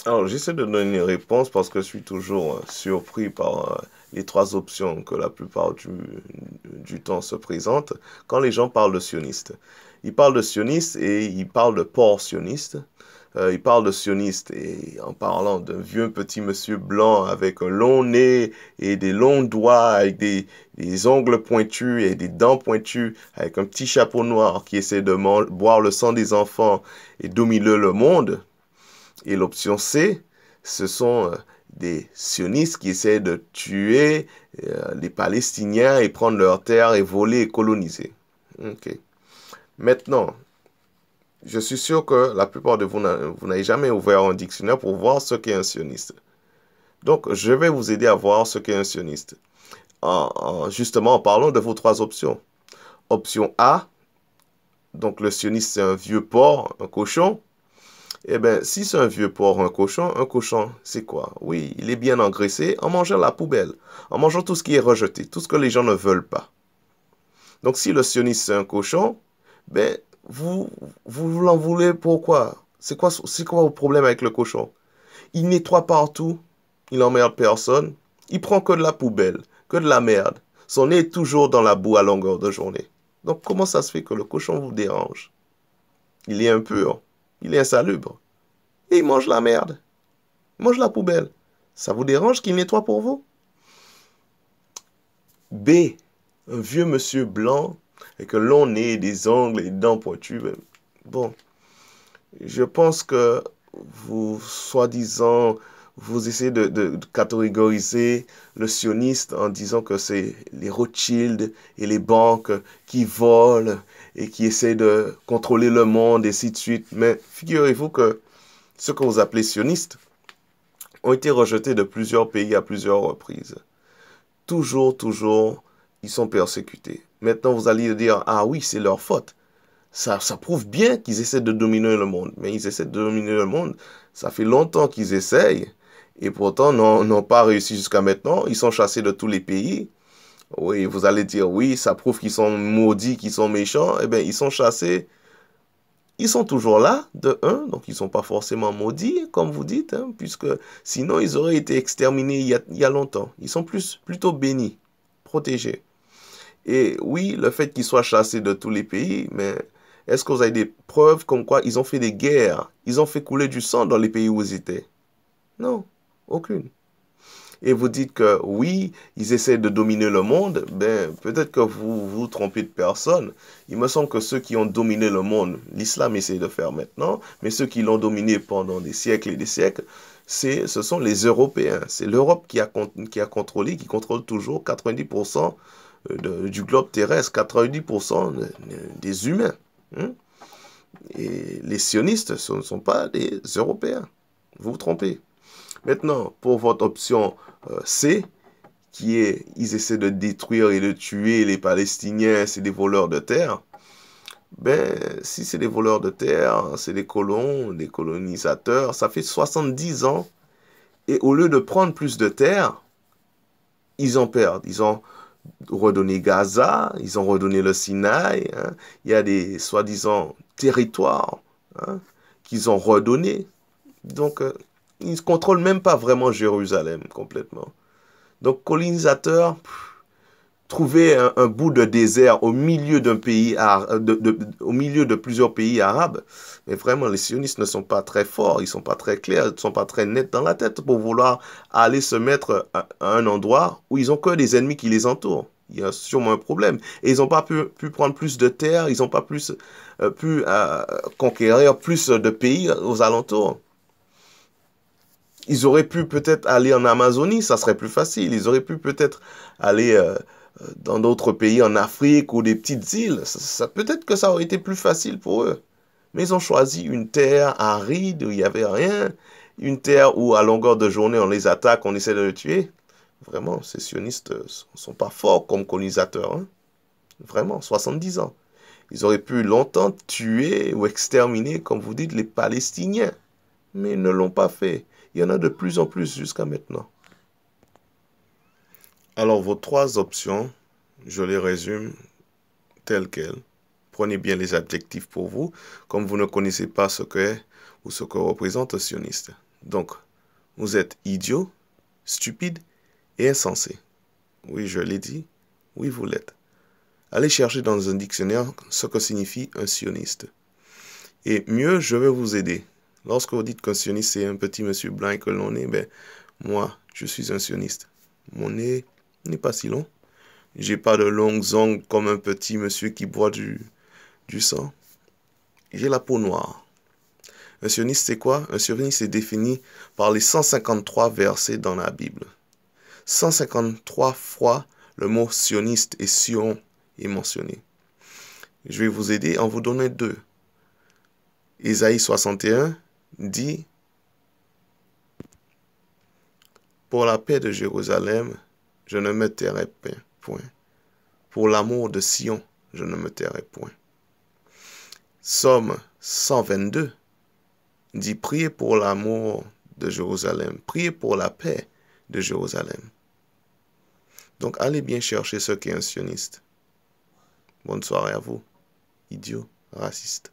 Alors, j'essaie de donner une réponse parce que je suis toujours surpris par les trois options que la plupart du temps se présentent quand les gens parlent de sionistes. Ils parlent de sionistes et ils parlent de port sioniste. Ils parlent de sionistes et en parlant d'un vieux petit monsieur blanc avec un long nez et des longs doigts, avec des ongles pointus et des dents pointues, avec un petit chapeau noir qui essaie de boire le sang des enfants et dominer le monde. Et l'option C, ce sont des sionistes qui essaient de tuer les Palestiniens et prendre leurs terres et voler et coloniser. Ok. Maintenant, je suis sûr que la plupart de vous, vous n'avez jamais ouvert un dictionnaire pour voir ce qu'est un sioniste. Donc, je vais vous aider à voir ce qu'est un sioniste. Justement, en parlant de vos trois options. Option A, donc le sioniste, c'est un vieux porc, un cochon. Eh bien, si c'est un vieux porc, un cochon, c'est quoi? Oui, il est bien engraissé en mangeant la poubelle, en mangeant tout ce qui est rejeté, tout ce que les gens ne veulent pas. Donc, si le sioniste, c'est un cochon, ben, vous, vous l'en voulez pourquoi? C'est quoi vos problèmes avec le cochon? Il nettoie partout, il emmerde personne, il prend que de la poubelle, que de la merde. Son nez est toujours dans la boue à longueur de journée. Donc, comment ça se fait que le cochon vous dérange? Il est impur, il est insalubre. Et il mange la merde. Il mange la poubelle. Ça vous dérange qu'il nettoie pour vous? B. Un vieux monsieur blanc avec un long nez, des ongles et des dents pointues. Bon, je pense que vous, soi-disant, vous essayez de catégoriser le sioniste en disant que c'est les Rothschild et les banques qui volent et qui essaient de contrôler le monde et ainsi de suite. Mais figurez-vous que ce que vous appelez sionistes ont été rejetés de plusieurs pays à plusieurs reprises. Toujours, ils sont persécutés. Maintenant, vous allez dire, ah oui, c'est leur faute. Ça prouve bien qu'ils essaient de dominer le monde. Mais ils essaient de dominer le monde. Ça fait longtemps qu'ils essayent. Et pourtant, n'ont pas réussi jusqu'à maintenant. Ils sont chassés de tous les pays. Oui, vous allez dire, oui, ça prouve qu'ils sont maudits, qu'ils sont méchants. Eh bien, ils sont chassés. Ils sont toujours là, de un, donc ils ne sont pas forcément maudits, comme vous dites, hein, puisque sinon ils auraient été exterminés il y a longtemps. Ils sont plutôt bénis, protégés. Et oui, le fait qu'ils soient chassés de tous les pays, mais est-ce que vous avez des preuves comme quoi ils ont fait des guerres, ils ont fait couler du sang dans les pays où ils étaient? Non, aucune. Et vous dites que oui, ils essaient de dominer le monde, ben peut-être que vous vous trompez de personne. Il me semble que ceux qui ont dominé le monde, l'islam essaie de faire maintenant, mais ceux qui l'ont dominé pendant des siècles et des siècles, ce sont les Européens. C'est l'Europe qui a contrôlé, qui contrôle toujours 90% du globe terrestre, 90% des humains. Hein. Et les sionistes, ce ne sont pas des Européens. Vous vous trompez. Maintenant, pour votre option C, qui est, ils essaient de détruire et de tuer les Palestiniens, c'est des voleurs de terre. Ben, si c'est des voleurs de terre, c'est des colons, des colonisateurs, ça fait 70 ans. Et au lieu de prendre plus de terre, ils en perdent. Ils ont redonné Gaza, ils ont redonné le Sinaï. Hein. Il y a des soi-disant territoires hein, qu'ils ont redonnés. Donc, ils ne contrôlent même pas vraiment Jérusalem complètement. Donc, colonisateur, trouver un bout de désert au milieu d'un pays, au milieu de plusieurs pays arabes, mais vraiment, les sionistes ne sont pas très forts, ils ne sont pas très clairs, ils ne sont pas très nets dans la tête pour vouloir aller se mettre à un endroit où ils ont que des ennemis qui les entourent. Il y a sûrement un problème. Et ils n'ont pas pu prendre plus de terre, ils n'ont pas pu conquérir plus de pays aux alentours. Ils auraient pu peut-être aller en Amazonie, ça serait plus facile. Ils auraient pu peut-être aller dans d'autres pays en Afrique ou des petites îles. Peut-être que ça aurait été plus facile pour eux. Mais ils ont choisi une terre aride où il n'y avait rien. Une terre où à longueur de journée on les attaque, on essaie de les tuer. Vraiment, ces sionistes ne sont pas forts comme colonisateurs. Hein. Vraiment, 70 ans. Ils auraient pu longtemps tuer ou exterminer, comme vous dites, les Palestiniens. Mais ils ne l'ont pas fait. Il y en a de plus en plus jusqu'à maintenant. Alors, vos trois options, je les résume telles quelles. Prenez bien les adjectifs pour vous, comme vous ne connaissez pas ce qu'est ou ce que représente un sioniste. Donc, vous êtes idiot, stupide et insensé. Oui, je l'ai dit. Oui, vous l'êtes. Allez chercher dans un dictionnaire ce que signifie un sioniste. Et mieux, je vais vous aider. Lorsque vous dites qu'un sioniste, c'est un petit monsieur blanc et que l'on est, ben, moi, je suis un sioniste. Mon nez n'est pas si long. J'ai pas de longues ongles comme un petit monsieur qui boit du sang. J'ai la peau noire. Un sioniste, c'est quoi? Un sioniste est défini par les 153 versets dans la Bible. 153 fois, le mot sioniste et sion est mentionné. Je vais vous aider en vous donnant deux. Ésaïe 61 dit: pour la paix de Jérusalem, je ne me tairai point. Pour l'amour de Sion, je ne me tairai point. Psaume 122 dit: priez pour l'amour de Jérusalem, priez pour la paix de Jérusalem. Donc allez bien chercher ce qu'est un sioniste. Bonne soirée à vous, idiots, racistes.